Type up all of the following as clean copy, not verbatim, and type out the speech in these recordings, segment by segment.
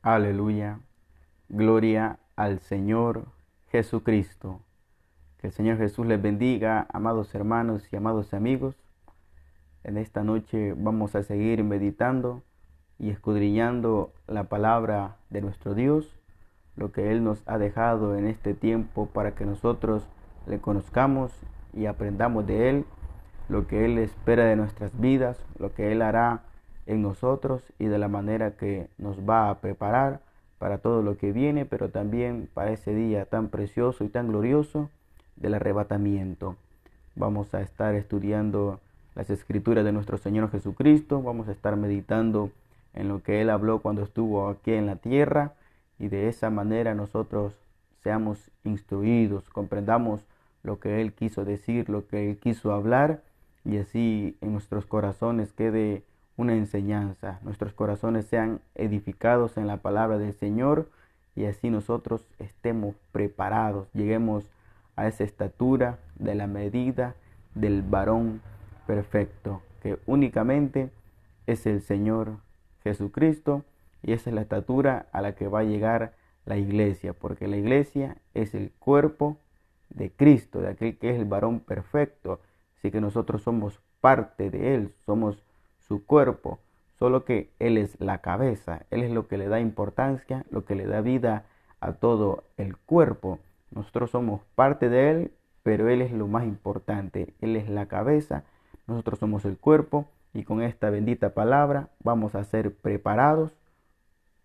Aleluya. Gloria al Señor Jesucristo. Que el Señor Jesús les bendiga, amados hermanos y amados amigos. En esta noche vamos a seguir meditando y escudriñando la palabra de nuestro Dios, lo que Él nos ha dejado en este tiempo para que nosotros le conozcamos y aprendamos de Él, lo que Él espera de nuestras vidas, lo que Él hará en nosotros y de la manera que nos va a preparar para todo lo que viene, pero también para ese día tan precioso y tan glorioso del arrebatamiento. Vamos a estar estudiando las escrituras de nuestro Señor Jesucristo, vamos a estar meditando en lo que Él habló cuando estuvo aquí en la tierra, y de esa manera nosotros seamos instruidos, comprendamos lo que Él quiso decir, lo que Él quiso hablar, y así en nuestros corazones quede una enseñanza, nuestros corazones sean edificados en la palabra del Señor, y así nosotros estemos preparados, lleguemos a esa estatura de la medida del varón perfecto, que únicamente es el Señor Jesucristo, y esa es la estatura a la que va a llegar la iglesia, porque la iglesia es el cuerpo de Cristo, de aquel que es el varón perfecto. Así que nosotros somos parte de Él, somos su cuerpo, solo que Él es la cabeza, Él es lo que le da importancia, lo que le da vida a todo el cuerpo. Nosotros somos parte de Él, pero Él es lo más importante, Él es la cabeza, nosotros somos el cuerpo, y con esta bendita palabra vamos a ser preparados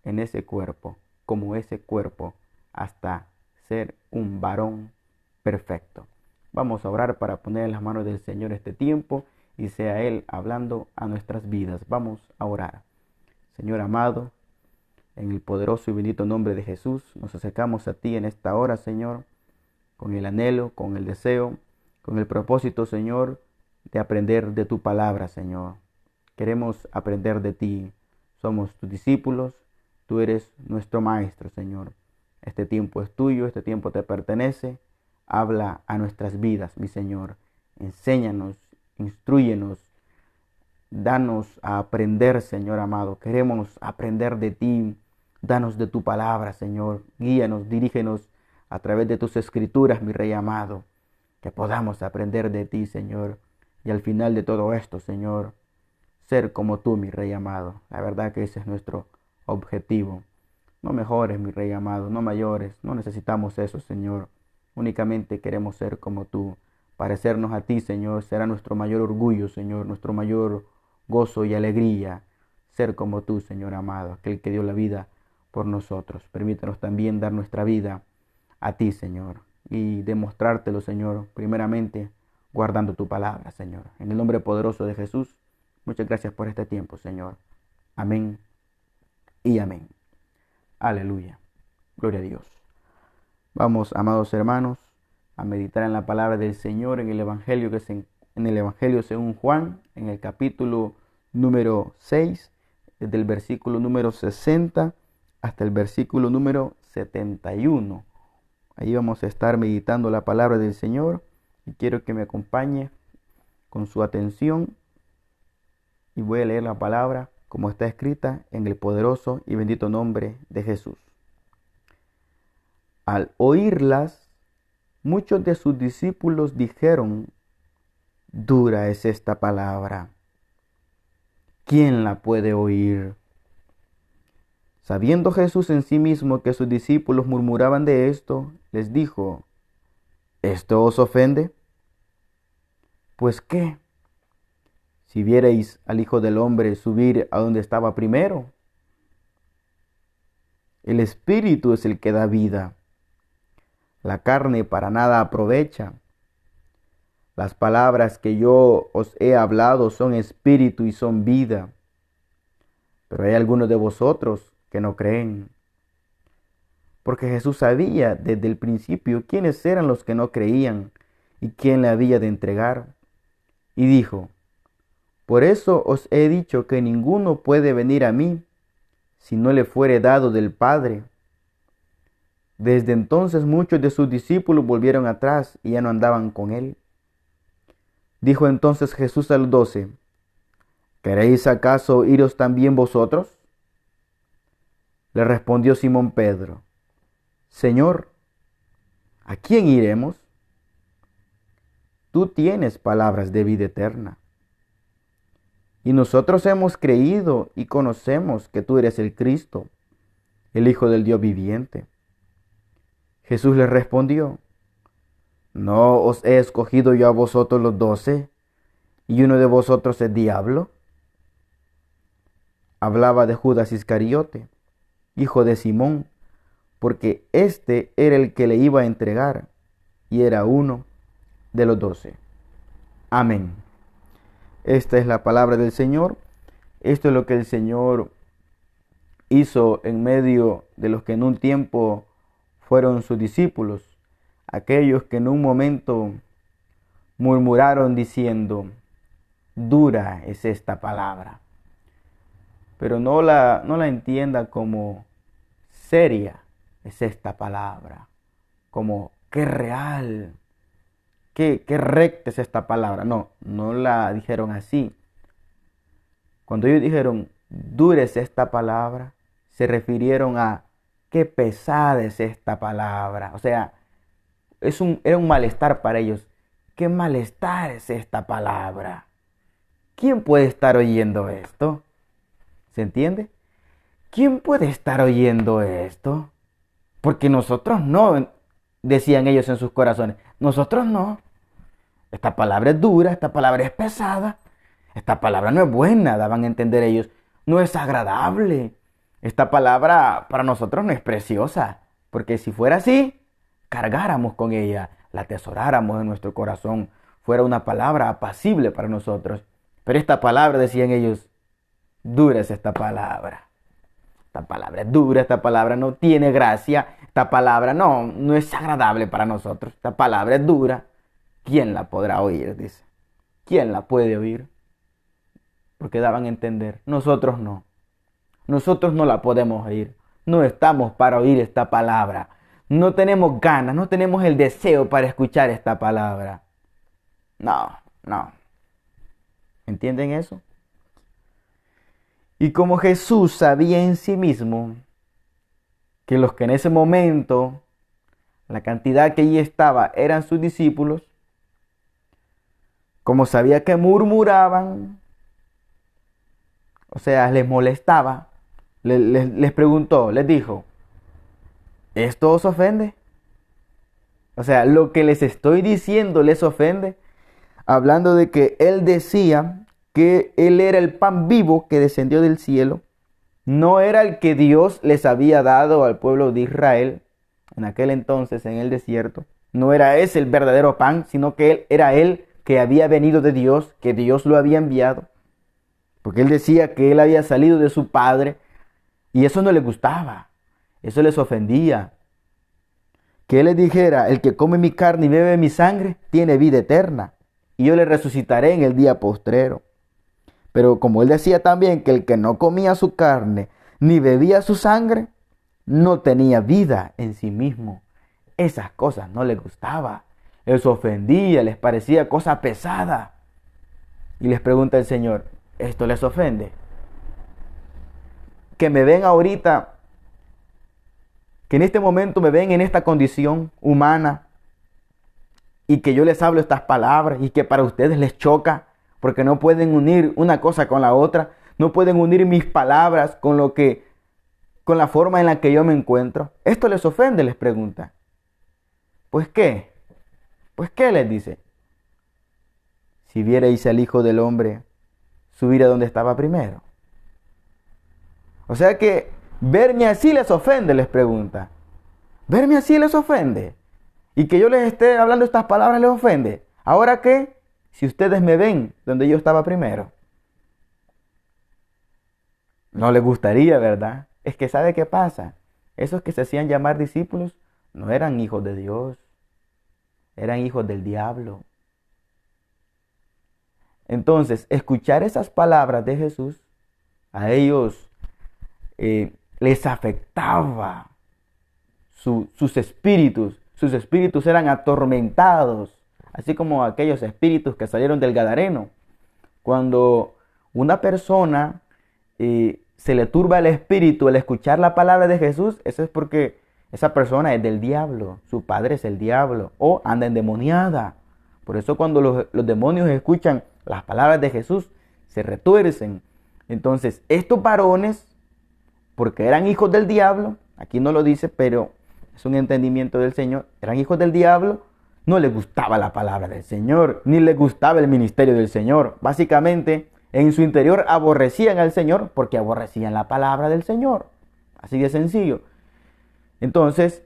en ese cuerpo, como ese cuerpo, hasta ser un varón perfecto. Vamos a orar para poner en las manos del Señor este tiempo y sea Él hablando a nuestras vidas. Vamos a orar. Señor amado, en el poderoso y bendito nombre de Jesús, nos acercamos a ti en esta hora, Señor, con el anhelo, con el deseo, con el propósito, Señor, de aprender de tu palabra, Señor. Queremos aprender de ti. Somos tus discípulos, tú eres nuestro maestro, Señor. Este tiempo es tuyo, este tiempo te pertenece. Habla a nuestras vidas, mi Señor. Enséñanos, instrúyenos, danos a aprender, Señor amado. Queremos aprender de ti. Danos de tu palabra, Señor. Guíanos, dirígenos a través de tus escrituras, mi Rey amado. Que podamos aprender de ti, Señor. Y al final de todo esto, Señor, ser como tú, mi Rey amado. La verdad que ese es nuestro objetivo. No mejores, mi Rey amado, no mayores. No necesitamos eso, Señor. Únicamente queremos ser como tú. Parecernos a ti, Señor, será nuestro mayor orgullo, Señor, nuestro mayor gozo y alegría. Ser como tú, Señor amado, aquel que dio la vida por nosotros. Permítanos también dar nuestra vida a ti, Señor, y demostrártelo, Señor, primeramente guardando tu palabra, Señor. En el nombre poderoso de Jesús, muchas gracias por este tiempo, Señor. Amén y amén. Aleluya. Gloria a Dios. Vamos, amados hermanos, a meditar en la palabra del Señor en el Evangelio en el Evangelio según Juan, en el capítulo número 6, desde el versículo número 60 hasta el versículo número 71. Ahí vamos a estar meditando la palabra del Señor, y quiero que me acompañe con su atención, y voy a leer la palabra como está escrita en el poderoso y bendito nombre de Jesús. Al oírlas, muchos de sus discípulos dijeron: dura es esta palabra, ¿quién la puede oír? Sabiendo Jesús en sí mismo que sus discípulos murmuraban de esto, les dijo: ¿esto os ofende? Pues qué, si vierais al Hijo del Hombre subir a donde estaba primero. El Espíritu es el que da vida, la carne para nada aprovecha. Las palabras que yo os he hablado son espíritu y son vida. Pero hay algunos de vosotros que no creen. Porque Jesús sabía desde el principio quiénes eran los que no creían y quién le había de entregar. Y dijo: por eso os he dicho que ninguno puede venir a mí si no le fuere dado del Padre. Desde entonces muchos de sus discípulos volvieron atrás y ya no andaban con él. Dijo entonces Jesús a los 12: ¿queréis acaso iros también vosotros? Le respondió Simón Pedro: Señor, ¿a quién iremos? Tú tienes palabras de vida eterna. Y nosotros hemos creído y conocemos que tú eres el Cristo, el Hijo del Dios viviente. Jesús le respondió: ¿No os he escogido yo a vosotros los 12, y uno de vosotros es diablo? Hablaba de Judas Iscariote, hijo de Simón, porque éste era el que le iba a entregar, y era uno de los 12. Amén. Esta es la palabra del Señor. Esto es lo que el Señor hizo en medio de los que en un tiempo fueron sus discípulos, aquellos que en un momento murmuraron diciendo: dura es esta palabra. Pero no la entienda como seria es esta palabra, como qué real, qué recta es esta palabra. No la dijeron así. Cuando ellos dijeron dura es esta palabra, se refirieron a qué pesada es esta palabra. O sea, era un malestar para ellos. ¿Qué malestar es esta palabra? ¿Quién puede estar oyendo esto? ¿Se entiende? ¿Quién puede estar oyendo esto? Porque nosotros no, decían ellos en sus corazones. Nosotros no. Esta palabra es dura, esta palabra es pesada. Esta palabra no es buena, daban a entender ellos. No es agradable. Esta palabra para nosotros no es preciosa. Porque si fuera así, cargáramos con ella, la atesoráramos en nuestro corazón, fuera una palabra apacible para nosotros. Pero esta palabra, decían ellos, dura es esta palabra. Esta palabra es dura, esta palabra no tiene gracia, esta palabra no es agradable para nosotros. Esta palabra es dura. ¿Quién la podrá oír? Dice. ¿Quién la puede oír? Porque daban a entender, nosotros no. Nosotros no la podemos oír. No estamos para oír esta palabra. No tenemos ganas, no tenemos el deseo para escuchar esta palabra. No. ¿Entienden eso? Y como Jesús sabía en sí mismo que los que en ese momento, la cantidad que allí estaba, eran sus discípulos, como sabía que murmuraban, o sea, les molestaba, les preguntó, les dijo: ¿esto os ofende? O sea, lo que les estoy diciendo les ofende. Hablando de que él decía que él era el pan vivo que descendió del cielo. No era el que Dios les había dado al pueblo de Israel en aquel entonces en el desierto. No era ese el verdadero pan, sino que era él que había venido de Dios, que Dios lo había enviado. Porque él decía que él había salido de su padre y eso no les gustaba. Eso les ofendía. Que él les dijera: el que come mi carne y bebe mi sangre tiene vida eterna, y yo le resucitaré en el día postrero. Pero como él decía también que el que no comía su carne ni bebía su sangre, no tenía vida en sí mismo. Esas cosas no les gustaba. Les ofendía, les parecía cosa pesada. Y les pregunta el Señor: ¿esto les ofende? Que me ven ahorita, que en este momento me ven en esta condición humana, y que yo les hablo estas palabras y que para ustedes les choca porque no pueden unir una cosa con la otra, no pueden unir mis palabras con la forma en la que yo me encuentro. ¿Esto les ofende?, les pregunta. ¿Pues qué? ¿Pues qué?, les dice. Si vierais al Hijo del Hombre subir a donde estaba primero. O sea que verme así les ofende, les pregunta. ¿Verme así les ofende? Y que yo les esté hablando estas palabras les ofende. ¿Ahora qué? Si ustedes me ven donde yo estaba primero. No les gustaría, ¿verdad? Es que ¿sabe qué pasa? Esos que se hacían llamar discípulos no eran hijos de Dios. Eran hijos del diablo. Entonces, escuchar esas palabras de Jesús, a ellos les afectaba sus espíritus. Sus espíritus eran atormentados, así como aquellos espíritus que salieron del Gadareno. Cuando una persona se le turba el espíritu al escuchar la palabra de Jesús, eso es porque esa persona es del diablo, su padre es el diablo o anda endemoniada. Por eso cuando los demonios escuchan las palabras de Jesús, se retuercen. Entonces, estos varones, porque eran hijos del diablo, aquí no lo dice, pero es un entendimiento del Señor, eran hijos del diablo, no les gustaba la palabra del Señor, ni les gustaba el ministerio del Señor. Básicamente, en su interior aborrecían al Señor porque aborrecían la palabra del Señor. Así de sencillo. Entonces,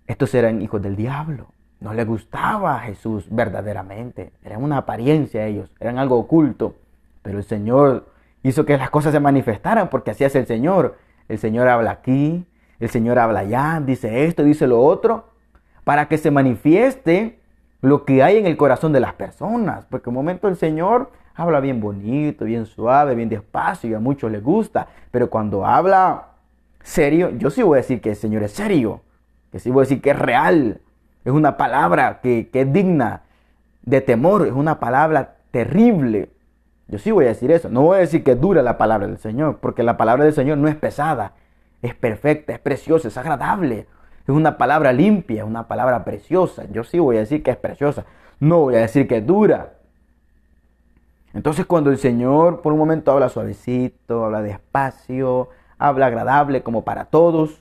estos eran hijos del diablo. No les gustaba a Jesús verdaderamente. Eran una apariencia ellos, eran algo oculto. Pero el Señor hizo que las cosas se manifestaran porque así es el Señor. El Señor habla aquí, el Señor habla allá, dice esto, dice lo otro, para que se manifieste lo que hay en el corazón de las personas. Porque un momento el Señor habla bien bonito, bien suave, bien despacio y a muchos les gusta. Pero cuando habla serio, yo sí voy a decir que el Señor es serio, que sí voy a decir que es real. Es una palabra que es digna de temor, es una palabra terrible. Yo sí voy a decir eso. No voy a decir que es dura la palabra del Señor, porque la palabra del Señor no es pesada, es perfecta, es preciosa, es agradable. Es una palabra limpia, es una palabra preciosa. Yo sí voy a decir que es preciosa, no voy a decir que es dura. Entonces cuando el Señor por un momento habla suavecito, habla despacio, habla agradable como para todos,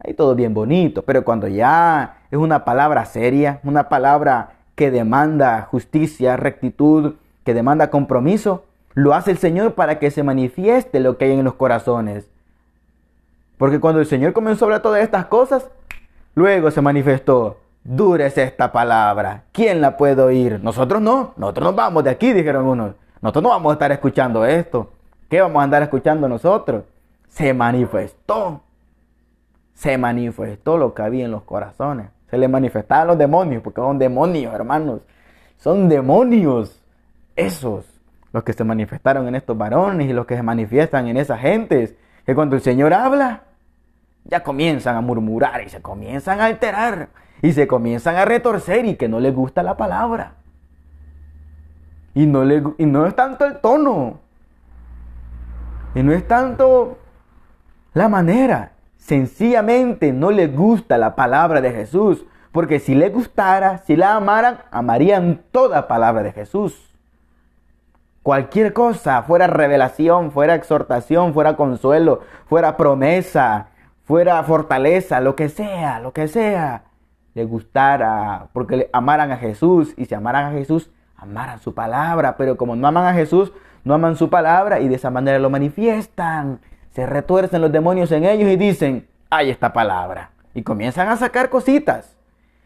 ahí todo bien bonito. Pero cuando ya es una palabra seria, una palabra que demanda justicia, rectitud, que demanda compromiso, lo hace el Señor para que se manifieste lo que hay en los corazones. Porque cuando el Señor comenzó a hablar todas estas cosas, luego se manifestó: dura es esta palabra, ¿quién la puede oír? Nosotros no, nosotros nos vamos de aquí, dijeron unos. Nosotros no vamos a estar escuchando esto. ¿Qué vamos a andar escuchando nosotros? Se manifestó lo que había en los corazones. Se le manifestaban los demonios, porque son demonios, hermanos. Son demonios esos, los que se manifestaron en estos varones y los que se manifiestan en esas gentes, que cuando el Señor habla, ya comienzan a murmurar y se comienzan a alterar y se comienzan a retorcer y que no les gusta la palabra. Y no es tanto el tono, y no es tanto la manera. Sencillamente no les gusta la palabra de Jesús, porque si les gustara, si la amaran, amarían toda palabra de Jesús. Cualquier cosa, fuera revelación, fuera exhortación, fuera consuelo, fuera promesa, fuera fortaleza, lo que sea, les gustara, porque amaran a Jesús, y si amaran a Jesús, amaran su palabra. Pero como no aman a Jesús, no aman su palabra y de esa manera lo manifiestan. Se retuercen los demonios en ellos y dicen: hay esta palabra. Y comienzan a sacar cositas.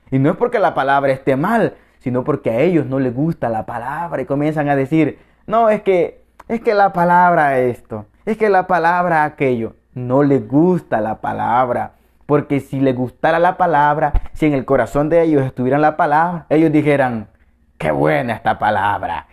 Y no es porque la palabra esté mal, sino porque a ellos no les gusta la palabra y comienzan a decir: no, es que la palabra esto, es que la palabra aquello. No les gusta la palabra. Porque si les gustara la palabra, si en el corazón de ellos estuviera la palabra, ellos dijeran: qué buena esta palabra,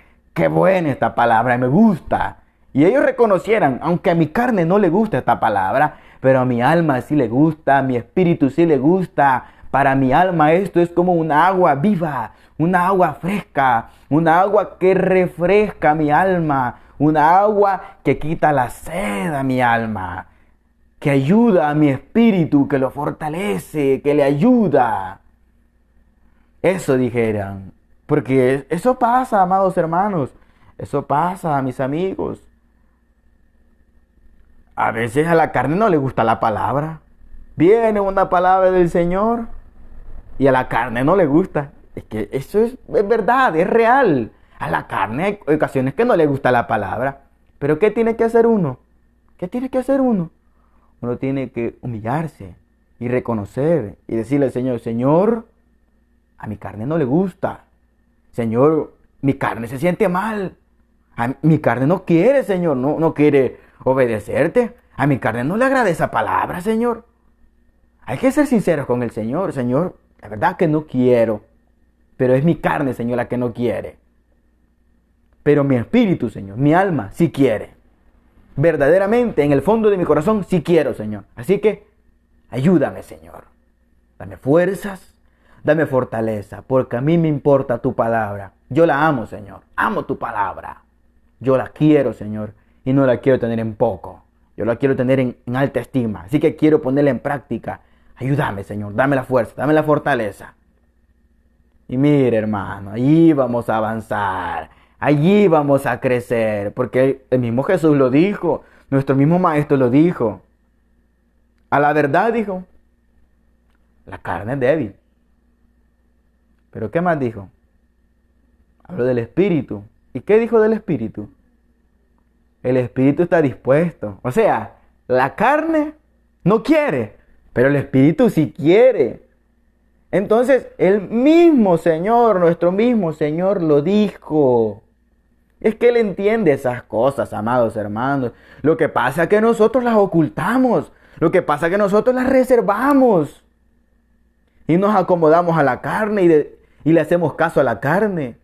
me gusta. Y ellos reconocieran: aunque a mi carne no le gusta esta palabra, pero a mi alma sí le gusta, a mi espíritu sí le gusta. Para mi alma esto es como una agua viva, una agua fresca, una agua que refresca mi alma, una agua que quita la sed a mi alma, que ayuda a mi espíritu, que lo fortalece, que le ayuda. Eso dijeran. Porque eso pasa, amados hermanos. Eso pasa, mis amigos. A veces a la carne no le gusta la palabra. Viene una palabra del Señor y a la carne no le gusta. Es que eso es verdad, es real. A la carne hay ocasiones que no le gusta la palabra. Pero ¿qué tiene que hacer uno? ¿Qué tiene que hacer uno? Uno tiene que humillarse y reconocer y decirle al Señor: Señor, a mi carne no le gusta. Señor, mi carne se siente mal. Mi carne no quiere, Señor, no quiere obedecerte. A mi carne no le agrada esa palabra, Señor. Hay que ser sinceros con el Señor. Señor, la verdad que no quiero. Pero es mi carne, Señor, la que no quiere. Pero mi espíritu, Señor, mi alma sí quiere. Verdaderamente, en el fondo de mi corazón sí quiero, Señor. Así que ayúdame, Señor. Dame fuerzas, dame fortaleza, porque a mí me importa tu palabra. Yo la amo, Señor. Amo tu palabra. Yo la quiero, Señor, y no la quiero tener en poco. Yo la quiero tener en alta estima. Así que quiero ponerla en práctica. Ayúdame, Señor. Dame la fuerza, dame la fortaleza. Y mire, hermano, allí vamos a avanzar. Allí vamos a crecer. Porque el mismo Jesús lo dijo. Nuestro mismo Maestro lo dijo. A la verdad dijo, la carne es débil. ¿Pero qué más dijo? Habló del Espíritu. ¿Y qué dijo del Espíritu? El Espíritu está dispuesto. O sea, la carne no quiere, pero el Espíritu sí quiere. Entonces, el mismo Señor, nuestro mismo Señor lo dijo. Es que Él entiende esas cosas, amados hermanos. Lo que pasa es que nosotros las ocultamos. Lo que pasa es que nosotros las reservamos. Y nos acomodamos a la carne y le hacemos caso a la carne.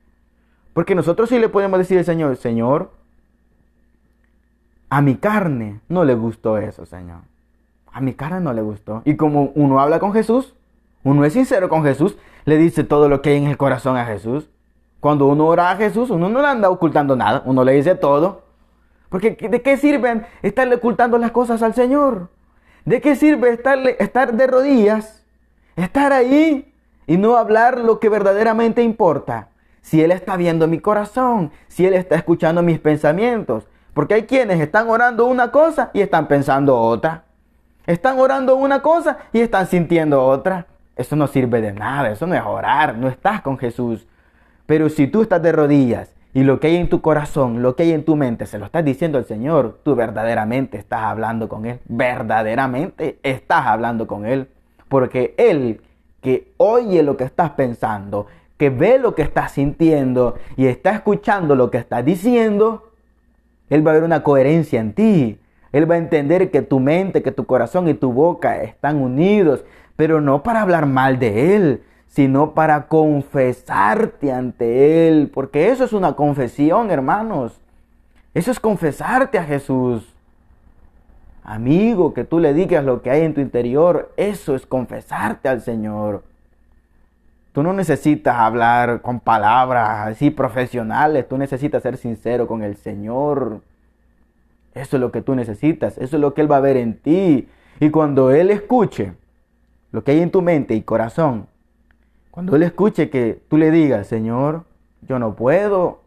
Porque nosotros sí le podemos decir al Señor, Señor, a mi carne no le gustó eso, Señor. A mi carne no le gustó. Y como uno habla con Jesús, uno es sincero con Jesús, le dice todo lo que hay en el corazón a Jesús. Cuando uno ora a Jesús, uno no le anda ocultando nada, uno le dice todo. Porque ¿de qué sirve estarle ocultando las cosas al Señor? ¿De qué sirve estar de rodillas, estar ahí y no hablar lo que verdaderamente importa? Si Él está viendo mi corazón, si Él está escuchando mis pensamientos. Porque hay quienes están orando una cosa y están pensando otra. Están orando una cosa y están sintiendo otra. Eso no sirve de nada, eso no es orar, no estás con Jesús. Pero si tú estás de rodillas y lo que hay en tu corazón, lo que hay en tu mente, se lo estás diciendo al Señor, tú verdaderamente estás hablando con Él. Verdaderamente estás hablando con Él. Porque Él, que oye lo que estás pensando, que ve lo que estás sintiendo y está escuchando lo que estás diciendo, Él va a ver una coherencia en ti. Él va a entender que tu mente, que tu corazón y tu boca están unidos, pero no para hablar mal de Él, sino para confesarte ante Él. Porque eso es una confesión, hermanos. Eso es confesarte a Jesús. Amigo, que tú le digas lo que hay en tu interior, eso es confesarte al Señor. Tú no necesitas hablar con palabras así profesionales, tú necesitas ser sincero con el Señor. Eso es lo que tú necesitas, eso es lo que Él va a ver en ti. Y cuando Él escuche lo que hay en tu mente y corazón, cuando Él escuche que tú le digas, Señor, yo no puedo,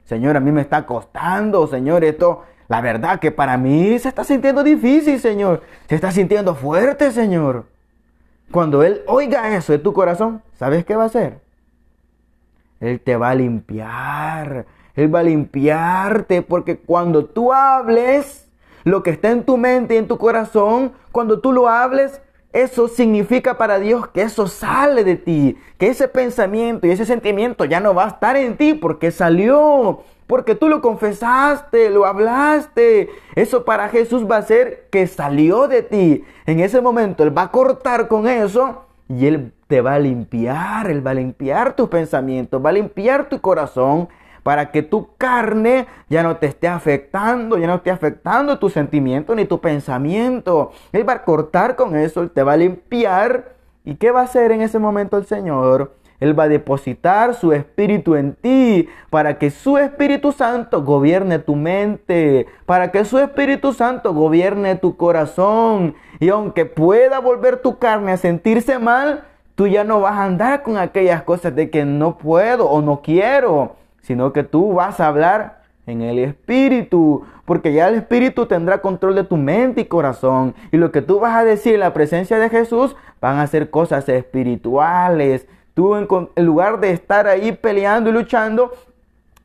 Señor, a mí me está costando, Señor, esto, la verdad que para mí se está sintiendo difícil, Señor, se está sintiendo fuerte, Señor. Cuando Él oiga eso de tu corazón, ¿sabes qué va a hacer? Él te va a limpiar. Él va a limpiarte porque cuando tú hables lo que está en tu mente y en tu corazón, cuando tú lo hables, eso significa para Dios que eso sale de ti, que ese pensamiento y ese sentimiento ya no va a estar en ti porque salió, porque tú lo confesaste, lo hablaste. Eso para Jesús va a ser que salió de ti. En ese momento Él va a cortar con eso y Él te va a limpiar. Él va a limpiar tus pensamientos, va a limpiar tu corazón para que tu carne ya no te esté afectando, ya no esté afectando tu sentimiento ni tu pensamiento. Él va a cortar con eso, Él te va a limpiar. ¿Y qué va a hacer en ese momento el Señor? Él va a depositar su Espíritu en ti para que su Espíritu Santo gobierne tu mente, para que su Espíritu Santo gobierne tu corazón. Y aunque pueda volver tu carne a sentirse mal, tú ya no vas a andar con aquellas cosas de que no puedo o no quiero, sino que tú vas a hablar en el Espíritu, porque ya el Espíritu tendrá control de tu mente y corazón. Y lo que tú vas a decir en la presencia de Jesús van a ser cosas espirituales. Tú en lugar de estar ahí peleando y luchando,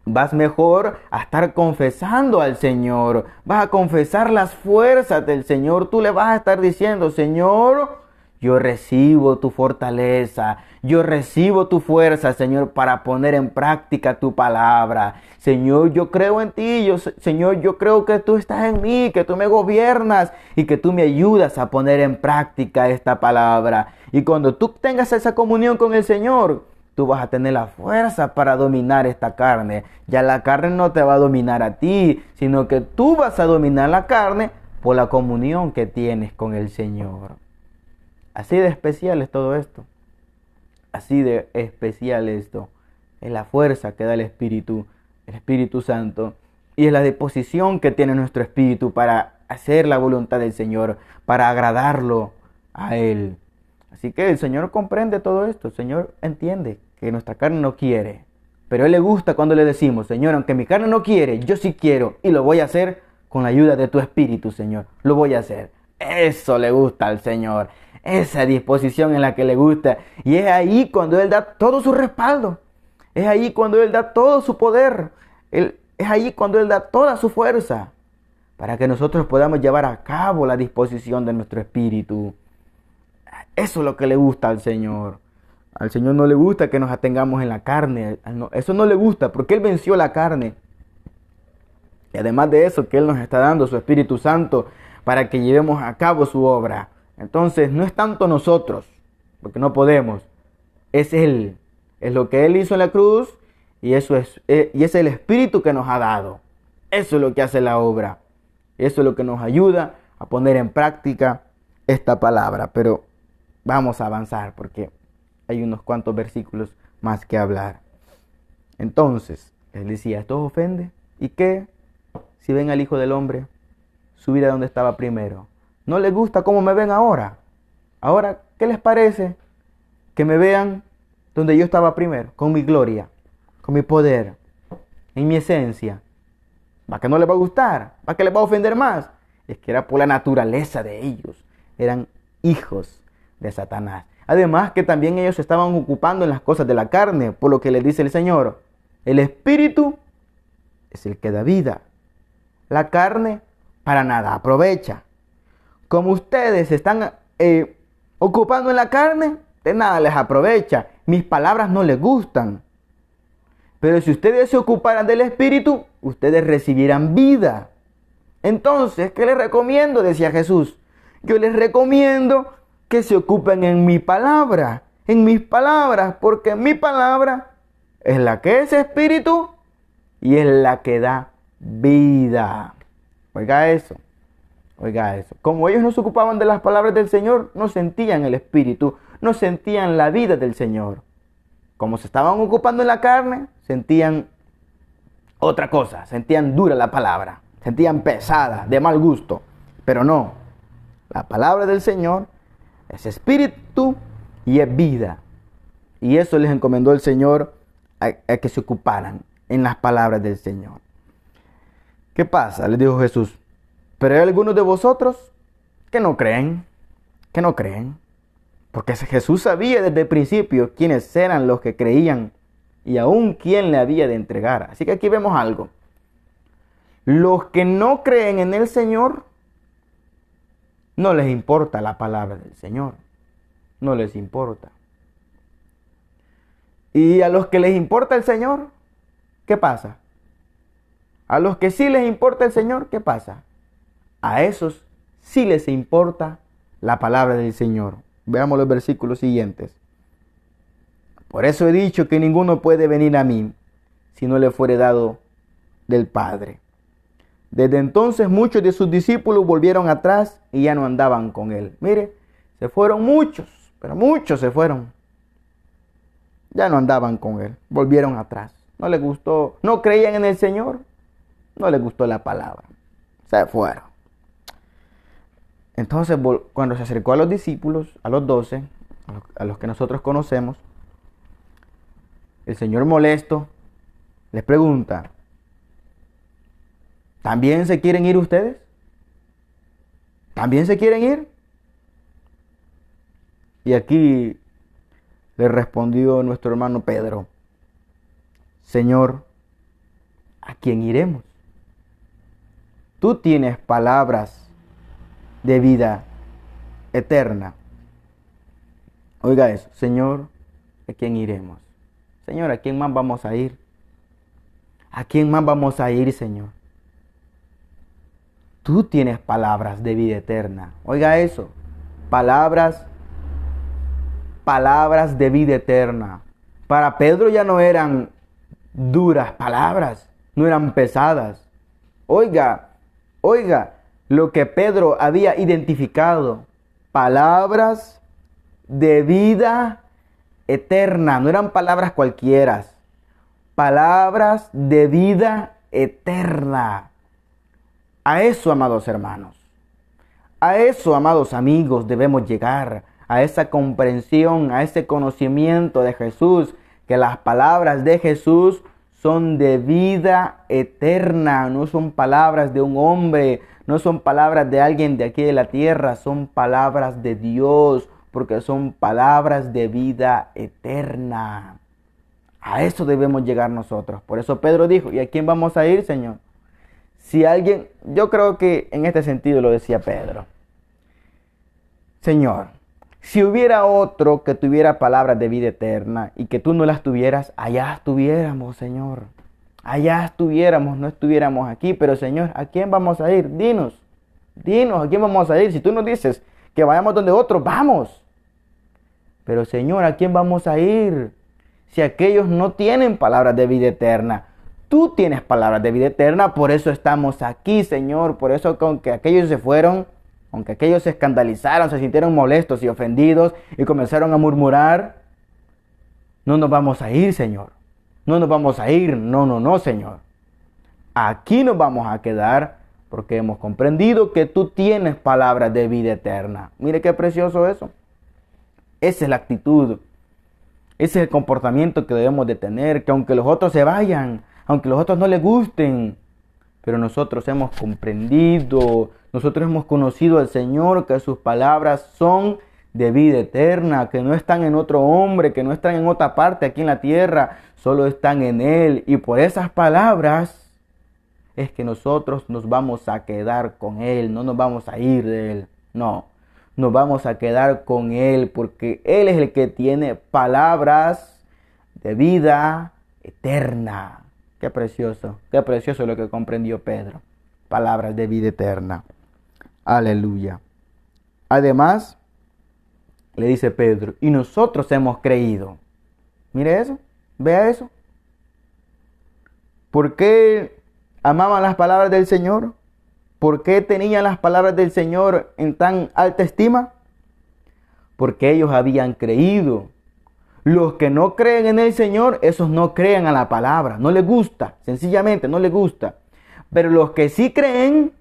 vas mejor a estar confesando al Señor. Vas a confesar las fuerzas del Señor. Tú le vas a estar diciendo, Señor, yo recibo tu fortaleza, yo recibo tu fuerza, Señor, para poner en práctica tu palabra. Señor, yo creo en ti, Señor, yo creo que tú estás en mí, que tú me gobiernas y que tú me ayudas a poner en práctica esta palabra. Y cuando tú tengas esa comunión con el Señor, tú vas a tener la fuerza para dominar esta carne. Ya la carne no te va a dominar a ti, sino que tú vas a dominar la carne por la comunión que tienes con el Señor. Así de especial es todo esto. Así de especial esto. Es la fuerza que da el Espíritu Santo. Y es la disposición que tiene nuestro espíritu para hacer la voluntad del Señor, para agradarlo a Él. Así que el Señor comprende todo esto. El Señor entiende que nuestra carne no quiere. Pero a Él le gusta cuando le decimos, Señor, aunque mi carne no quiere, yo sí quiero y lo voy a hacer con la ayuda de tu Espíritu, Señor. Lo voy a hacer. Eso le gusta al Señor. Esa disposición en la que le gusta. Y es ahí cuando Él da todo su respaldo. Es ahí cuando Él da todo su poder. Es ahí cuando Él da toda su fuerza para que nosotros podamos llevar a cabo la disposición de nuestro espíritu. Eso es lo que le gusta al Señor. Al Señor no le gusta que nos atengamos en la carne. Eso no le gusta porque Él venció la carne. Y además de eso, que Él nos está dando su Espíritu Santo para que llevemos a cabo su obra. Entonces, no es tanto nosotros, porque no podemos. Es Él. Es lo que Él hizo en la cruz y es el Espíritu que nos ha dado. Eso es lo que hace la obra. Eso es lo que nos ayuda a poner en práctica esta palabra. Pero vamos a avanzar porque hay unos cuantos versículos más que hablar. Entonces, Él decía, ¿esto os ofende? ¿Y qué? Si ven al Hijo del Hombre, subir a donde estaba primero. ¿No les gusta cómo me ven ahora? Ahora, ¿qué les parece? Que me vean donde yo estaba primero, con mi gloria, con mi poder, en mi esencia. ¿Va que no les va a gustar? ¿Va que les va a ofender más? Es que era por la naturaleza de ellos. Eran hijos de Satanás. Además que también ellos se estaban ocupando en las cosas de la carne, por lo que les dice el Señor. El Espíritu es el que da vida. La carne para nada aprovecha. Como ustedes se están ocupando en la carne, de nada les aprovecha. Mis palabras no les gustan. Pero si ustedes se ocuparan del Espíritu, ustedes recibirán vida. Entonces, ¿qué les recomiendo? Decía Jesús. Yo les recomiendo que se ocupen en mi palabra. En mis palabras, porque mi palabra es la que es Espíritu y es la que da vida. Oiga eso. Oiga eso. Como ellos no se ocupaban de las palabras del Señor, no sentían el Espíritu, no sentían la vida del Señor. Como se estaban ocupando en la carne, sentían otra cosa, sentían dura la palabra, sentían pesada, de mal gusto. Pero no, la palabra del Señor es Espíritu y es vida. Y eso les encomendó el Señor a que se ocuparan en las palabras del Señor. ¿Qué pasa? Les dijo Jesús. Pero hay algunos de vosotros que no creen, Porque Jesús sabía desde el principio quiénes eran los que creían y aún quién le había de entregar. Así que aquí vemos algo. Los que no creen en el Señor, no les importa la palabra del Señor. No les importa. Y a los que les importa el Señor, ¿qué pasa? A los que sí les importa el Señor, ¿qué pasa? A esos sí les importa la palabra del Señor. Veamos los versículos siguientes. Por eso he dicho que ninguno puede venir a mí si no le fuere dado del Padre. Desde entonces muchos de sus discípulos volvieron atrás y ya no andaban con él. Mire, se fueron muchos, pero muchos se fueron. Ya no andaban con él, volvieron atrás. No les gustó, no creían en el Señor, no les gustó la palabra. Se fueron. Entonces, cuando se acercó a los discípulos, a los 12, a los que nosotros conocemos, el Señor molesto les pregunta, ¿también se quieren ir ustedes? ¿También se quieren ir? Y aquí le respondió nuestro hermano Pedro, Señor, ¿a quién iremos? Tú tienes palabras de vida eterna. Oiga eso, Señor, ¿a quién iremos? Señor, ¿a quién más vamos a ir? ¿A quién más vamos a ir, Señor? Tú tienes palabras de vida eterna. Oiga eso, palabras de vida eterna. Para Pedro ya no eran duras palabras, no eran pesadas. Oiga, lo que Pedro había identificado, palabras de vida eterna, no eran palabras cualquiera, palabras de vida eterna. A eso, amados hermanos, A eso, amados amigos, debemos llegar, a esa comprensión, a ese conocimiento de Jesús, que las palabras de Jesús son de vida eterna, no son palabras de un hombre, no son palabras de alguien de aquí de la tierra, son palabras de Dios, porque son palabras de vida eterna. A eso debemos llegar nosotros. Por eso Pedro dijo, ¿y a quién vamos a ir, Señor? Si alguien, yo creo que en este sentido lo decía Pedro. Señor, si hubiera otro que tuviera palabras de vida eterna y que tú no las tuvieras, allá estuviéramos, Señor. Allá estuviéramos, no estuviéramos aquí. Pero, Señor, ¿a quién vamos a ir? Dinos, ¿a quién vamos a ir? Si tú nos dices que vayamos donde otros, vamos. Pero, Señor, ¿a quién vamos a ir? Si aquellos no tienen palabras de vida eterna. Tú tienes palabras de vida eterna, por eso estamos aquí, Señor. Por eso, aunque aquellos se fueron, aunque aquellos se escandalizaron, se sintieron molestos y ofendidos y comenzaron a murmurar, no nos vamos a ir, Señor. No nos vamos a ir. No, Señor. Aquí nos vamos a quedar porque hemos comprendido que tú tienes palabras de vida eterna. Mire qué precioso eso. Esa es la actitud. Ese es el comportamiento que debemos de tener, que aunque los otros se vayan, aunque los otros no les gusten, pero nosotros hemos comprendido, nosotros hemos conocido al Señor, que sus palabras son de vida eterna, que no están en otro hombre, que no están en otra parte aquí en la tierra, solo están en Él. Y por esas palabras es que nosotros nos vamos a quedar con Él, no nos vamos a ir de Él, no. Nos vamos a quedar con Él porque Él es el que tiene palabras de vida eterna. Qué precioso lo que comprendió Pedro. Palabras de vida eterna. Aleluya. Además, le dice Pedro, y nosotros hemos creído. Mire eso, vea eso. ¿Por qué amaban las palabras del Señor? ¿Por qué tenían las palabras del Señor en tan alta estima? Porque ellos habían creído. Los que no creen en el Señor, esos no creen a la palabra. No les gusta, sencillamente no les gusta. Pero los que sí creen,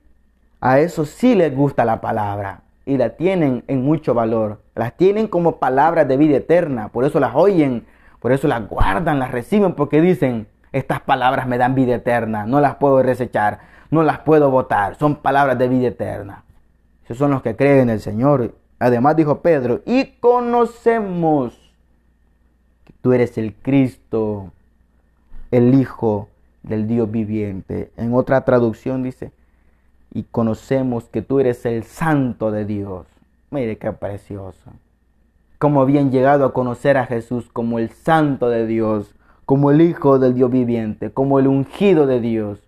a esos sí les gusta la palabra. Y la tienen en mucho valor. Las tienen como palabras de vida eterna. Por eso las oyen, por eso las guardan, las reciben. Porque dicen, estas palabras me dan vida eterna. No las puedo desechar. No las puedo botar, son palabras de vida eterna. Esos son los que creen en el Señor. Además dijo Pedro, y conocemos que tú eres el Cristo, el Hijo del Dios viviente. En otra traducción dice, y conocemos que tú eres el Santo de Dios. Mire qué precioso. Cómo habían llegado a conocer a Jesús como el Santo de Dios, como el Hijo del Dios viviente, como el ungido de Dios.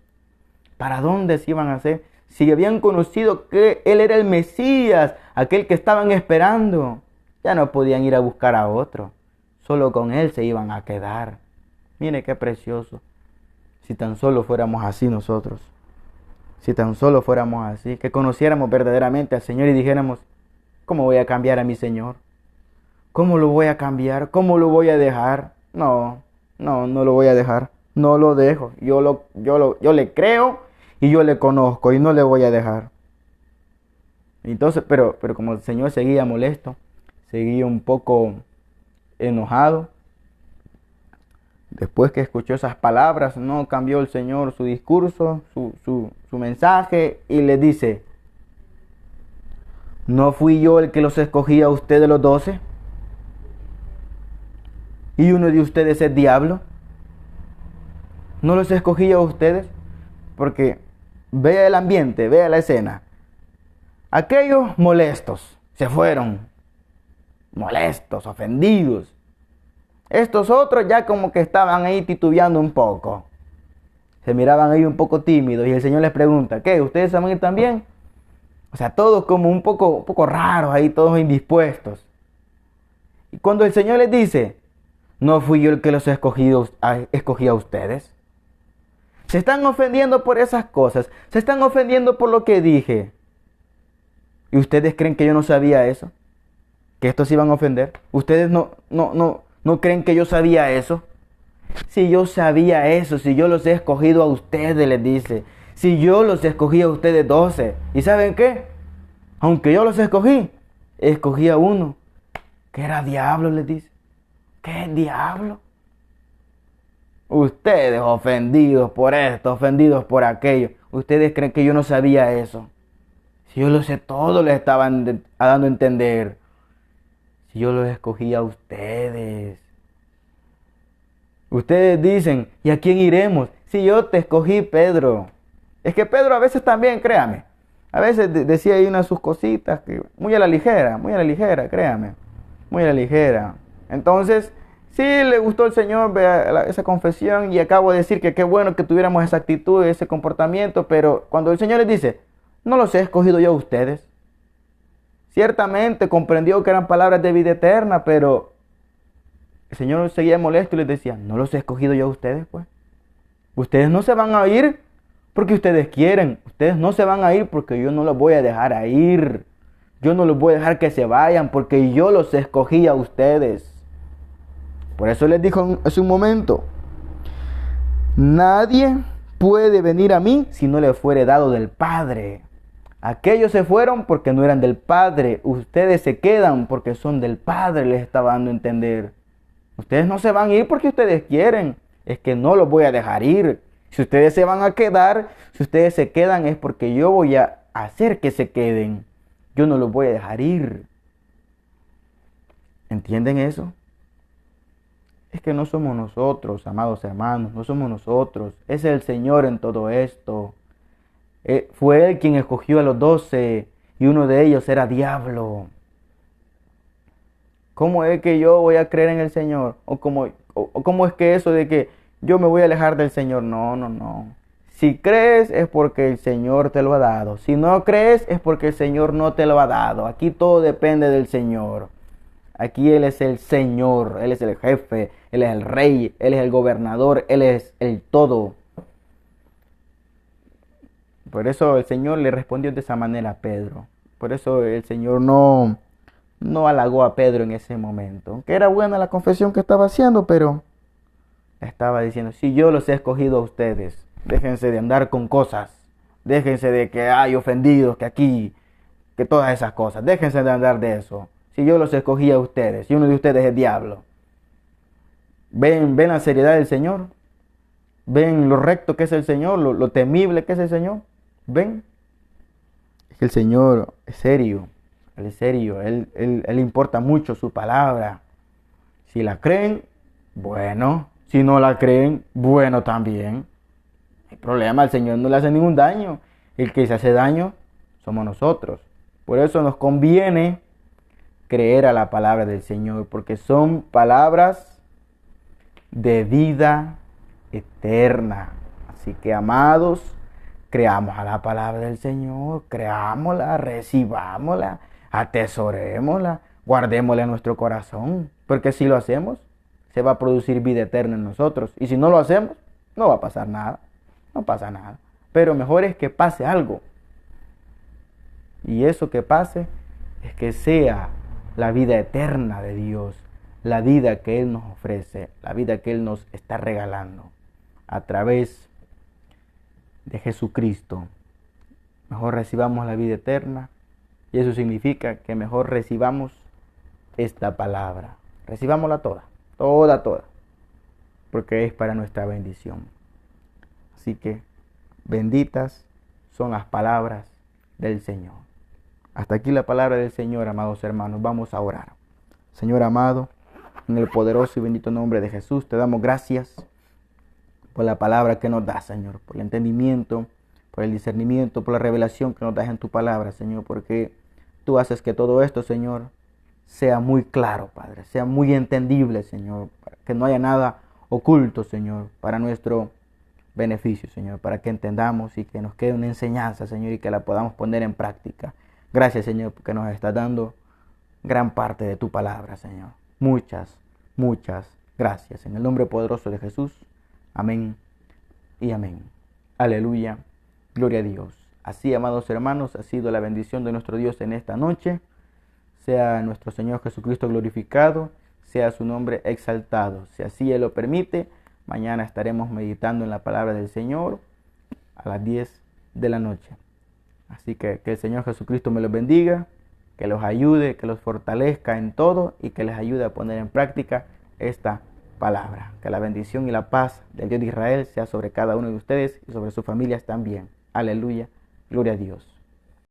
¿Para dónde se iban a hacer? Si habían conocido que Él era el Mesías, aquel que estaban esperando, ya no podían ir a buscar a otro. Solo con Él se iban a quedar. Mire qué precioso. Si tan solo fuéramos así nosotros. Si tan solo fuéramos así. Que conociéramos verdaderamente al Señor y dijéramos, ¿cómo voy a cambiar a mi Señor? ¿Cómo lo voy a cambiar? ¿Cómo lo voy a dejar? No lo voy a dejar. No lo dejo. Yo le creo y yo le conozco y no le voy a dejar. Entonces, pero como el Señor seguía molesto, seguía un poco enojado. Después que escuchó esas palabras, no cambió el Señor su discurso, su mensaje, y le dice, ¿no fui yo el que los escogí a ustedes los 12? ¿Y uno de ustedes es diablo? ¿No los escogí a ustedes? Porque vea el ambiente, vea la escena. Aquellos molestos se fueron. Molestos, ofendidos. Estos otros ya como que estaban ahí titubeando un poco. Se miraban ahí un poco tímidos y el Señor les pregunta, ¿qué? ¿Ustedes van a ir también? O sea, todos como un poco raros ahí, todos indispuestos. Y cuando el Señor les dice, ¿no fui yo el que los escogí a ustedes? Se están ofendiendo por esas cosas. Se están ofendiendo por lo que dije. ¿Y ustedes creen que yo no sabía eso? ¿Que estos iban a ofender? ¿Ustedes no creen que yo sabía eso? Si yo sabía eso, si yo los he escogido a ustedes, les dice. Si yo los escogí a ustedes 12. ¿Y saben qué? Aunque yo los escogí a uno que era diablo, les dice. ¿Qué diablo? Ustedes ofendidos por esto, ofendidos por aquello. Ustedes creen que yo no sabía eso. Si yo lo sé todo, les estaban dando a entender. Si yo los escogí a ustedes. Ustedes dicen, ¿y a quién iremos? Si yo te escogí, Pedro. Es que Pedro a veces también, créame. A veces decía ahí unas sus cositas, que muy a la ligera, créame. Muy a la ligera. Entonces, sí le gustó el Señor esa confesión y acabo de decir que qué bueno que tuviéramos esa actitud, ese comportamiento, pero cuando el Señor les dice, no los he escogido yo a ustedes. Ciertamente comprendió que eran palabras de vida eterna, pero el Señor seguía molesto y les decía, no los he escogido yo a ustedes, pues. Ustedes no se van a ir porque ustedes quieren. Ustedes no se van a ir porque yo no los voy a dejar a ir. Yo no los voy a dejar que se vayan porque yo los escogí a ustedes. Por eso les dijo hace un momento, nadie puede venir a mí si no le fuere dado del Padre. Aquellos se fueron porque no eran del Padre. Ustedes se quedan porque son del Padre, les estaba dando a entender. Ustedes no se van a ir porque ustedes quieren. Es que no los voy a dejar ir. Si ustedes se van a quedar, si ustedes se quedan es porque yo voy a hacer que se queden. Yo no los voy a dejar ir. ¿Entienden eso? Es que no somos nosotros, amados hermanos, no somos nosotros. Es el Señor en todo esto. Fue Él quien escogió a los 12 y uno de ellos era diablo. ¿Cómo es que yo voy a creer en el Señor? ¿O cómo es que eso de que yo me voy a alejar del Señor? No, no, no. Si crees es porque el Señor te lo ha dado. Si no crees es porque el Señor no te lo ha dado. Aquí todo depende del Señor. Aquí Él es el Señor, Él es el jefe, Él es el rey, Él es el gobernador, Él es el todo. Por eso el Señor le respondió de esa manera a Pedro. Por eso el Señor no halagó a Pedro en ese momento. Aunque era buena la confesión que estaba haciendo, pero estaba diciendo, si yo los he escogido a ustedes, déjense de andar con cosas. Déjense de que hay ofendidos, que aquí, que todas esas cosas. Déjense de andar de eso. Si yo los escogí a ustedes, y uno de ustedes es diablo. ¿Ven la seriedad del Señor? ¿Ven lo recto que es el Señor? ¿Lo temible que es el Señor? ¿Ven? Es que el Señor es serio. Él es serio. Él importa mucho su palabra. Si la creen, bueno. Si no la creen, bueno también. No hay problema, el Señor no le hace ningún daño. El que se hace daño somos nosotros. Por eso nos conviene creer a la palabra del Señor, porque son palabras de vida eterna. Así que, amados, creamos a la palabra del Señor, creámosla, recibámosla, atesorémosla, guardémosla en nuestro corazón, porque si lo hacemos, se va a producir vida eterna en nosotros. Y si no lo hacemos, no va a pasar nada, no pasa nada. Pero mejor es que pase algo. Y eso que pase es que sea la vida eterna de Dios, la vida que Él nos ofrece, la vida que Él nos está regalando a través de Jesucristo. Mejor recibamos la vida eterna y eso significa que mejor recibamos esta palabra. Recibámosla toda, porque es para nuestra bendición. Así que benditas son las palabras del Señor. Hasta aquí la palabra del Señor, amados hermanos. Vamos a orar. Señor amado, en el poderoso y bendito nombre de Jesús, te damos gracias por la palabra que nos das, Señor, por el entendimiento, por el discernimiento, por la revelación que nos das en tu palabra, Señor, porque tú haces que todo esto, Señor, sea muy claro, Padre, sea muy entendible, Señor, para que no haya nada oculto, Señor, para nuestro beneficio, Señor, para que entendamos y que nos quede una enseñanza, Señor, y que la podamos poner en práctica. Gracias, Señor, porque nos estás dando gran parte de tu palabra, Señor. Muchas, muchas gracias. En el nombre poderoso de Jesús. Amén y amén. Aleluya. Gloria a Dios. Así, amados hermanos, ha sido la bendición de nuestro Dios en esta noche. Sea nuestro Señor Jesucristo glorificado, sea su nombre exaltado. Si así Él lo permite, mañana estaremos meditando en la palabra del Señor a las 10 de la noche. Así que el Señor Jesucristo me los bendiga, que los ayude, que los fortalezca en todo y que les ayude a poner en práctica esta palabra. Que la bendición y la paz del Dios de Israel sea sobre cada uno de ustedes y sobre sus familias también. Aleluya. Gloria a Dios.